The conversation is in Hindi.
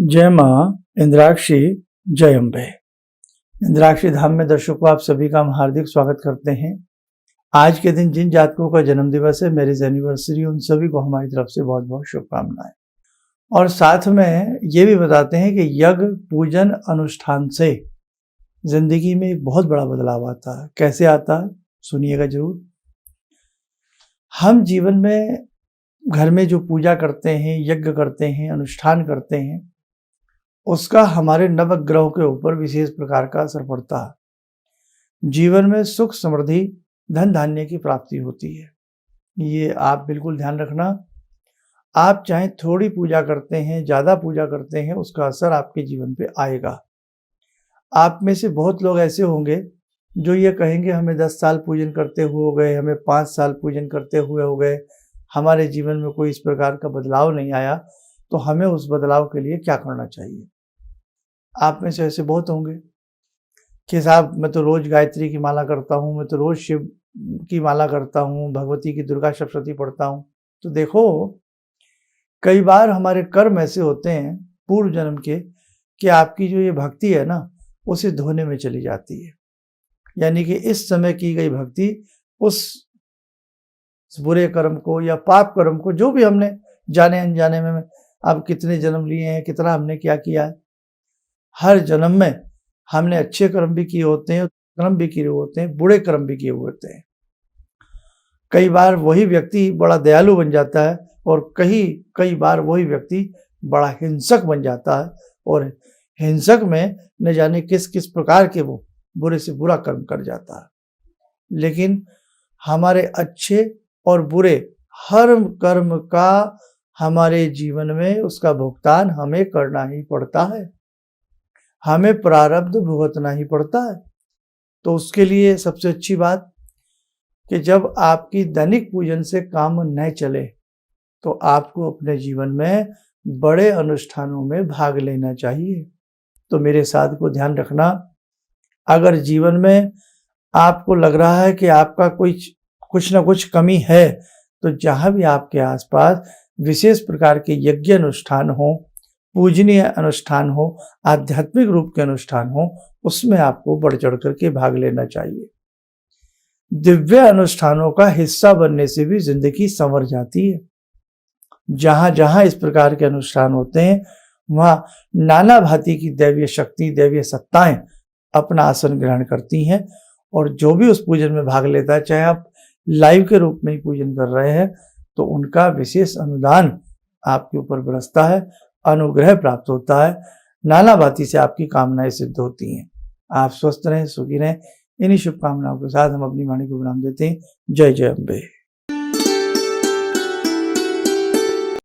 जय माँ इंद्राक्षी, जय अम्बे। इंद्राक्षी धाम में दर्शकों आप सभी का हम हार्दिक स्वागत करते हैं। आज के दिन जिन जातकों का जन्म दिवस है, मैरिज एनिवर्सरी, उन सभी को हमारी तरफ से बहुत बहुत शुभकामनाएं। और साथ में ये भी बताते हैं कि यज्ञ पूजन अनुष्ठान से जिंदगी में एक बहुत बड़ा बदलाव आता है। कैसे आता है सुनिएगा जरूर। हम जीवन में घर में जो पूजा करते हैं, यज्ञ करते हैं, अनुष्ठान करते हैं, उसका हमारे नवग्रहों के ऊपर विशेष प्रकार का असर पड़ता है। जीवन में सुख समृद्धि धन धान्य की प्राप्ति होती है। ये आप बिल्कुल ध्यान रखना। आप चाहे थोड़ी पूजा करते हैं, ज़्यादा पूजा करते हैं, उसका असर आपके जीवन पे आएगा। आप में से बहुत लोग ऐसे होंगे जो ये कहेंगे हमें 10 साल पूजन करते हुए हो गए, हमें 5 साल पूजन करते हुए हो गए, हमारे जीवन में कोई इस प्रकार का बदलाव नहीं आया, तो हमें उस बदलाव के लिए क्या करना चाहिए। आप में से ऐसे बहुत होंगे कि साहब मैं तो रोज गायत्री की माला करता हूँ, मैं तो रोज शिव की माला करता हूँ, भगवती की दुर्गा सप्तशती पढ़ता हूँ। तो देखो, कई बार हमारे कर्म ऐसे होते हैं पूर्व जन्म के कि आपकी जो ये भक्ति है ना, उसे धोने में चली जाती है। यानी कि इस समय की गई भक्ति उस बुरे कर्म को या पाप कर्म को, जो भी हमने जाने अनजाने में अब कितने जन्म लिए हैं, कितना हमने क्या किया है, हर जन्म में हमने अच्छे कर्म भी किए होते हैं, कर्म भी किए होते हैं, बुरे कर्म भी किए हुए होते हैं। कई बार वही व्यक्ति बड़ा दयालु बन जाता है और कई बार वही व्यक्ति बड़ा हिंसक बन जाता है, और हिंसक में न जाने किस किस प्रकार के वो बुरे से बुरा कर्म कर जाता है। लेकिन हमारे अच्छे और बुरे हर कर्म का हमारे जीवन में उसका भुगतान हमें करना ही पड़ता है, हमें प्रारब्ध भुगतना ही पड़ता है। तो उसके लिए सबसे अच्छी बात कि जब आपकी दैनिक पूजन से काम न चले तो आपको अपने जीवन में बड़े अनुष्ठानों में भाग लेना चाहिए। तो मेरे साथ को ध्यान रखना, अगर जीवन में आपको लग रहा है कि आपका कुछ ना कुछ कमी है, तो जहाँ भी आपके आसपास विशेष प्रकार के यज्ञ अनुष्ठान हो, पूजनीय अनुष्ठान हो, आध्यात्मिक रूप के अनुष्ठान हो, उसमें आपको बढ़ चढ़ करके भाग लेना चाहिए। दिव्य अनुष्ठानों का हिस्सा बनने से भी जिंदगी संवर जाती है। जहां जहां इस प्रकार के अनुष्ठान होते हैं, वहां नाना भांति की दैवीय शक्ति, दैवीय सत्ताएं अपना आसन ग्रहण करती हैं, और जो भी उस पूजन में भाग लेता है, चाहे आप लाइव के रूप में ही पूजन कर रहे हैं, तो उनका विशेष अनुदान आपके ऊपर बरसता है, अनुग्रह प्राप्त होता है, नाना भांति से आपकी कामनाएं सिद्ध होती हैं। आप स्वस्थ रहें, सुखी रहें। इन्हीं शुभकामनाओं के साथ हम अपनी वाणी को विराम देते हैं। जय जय अम्बे।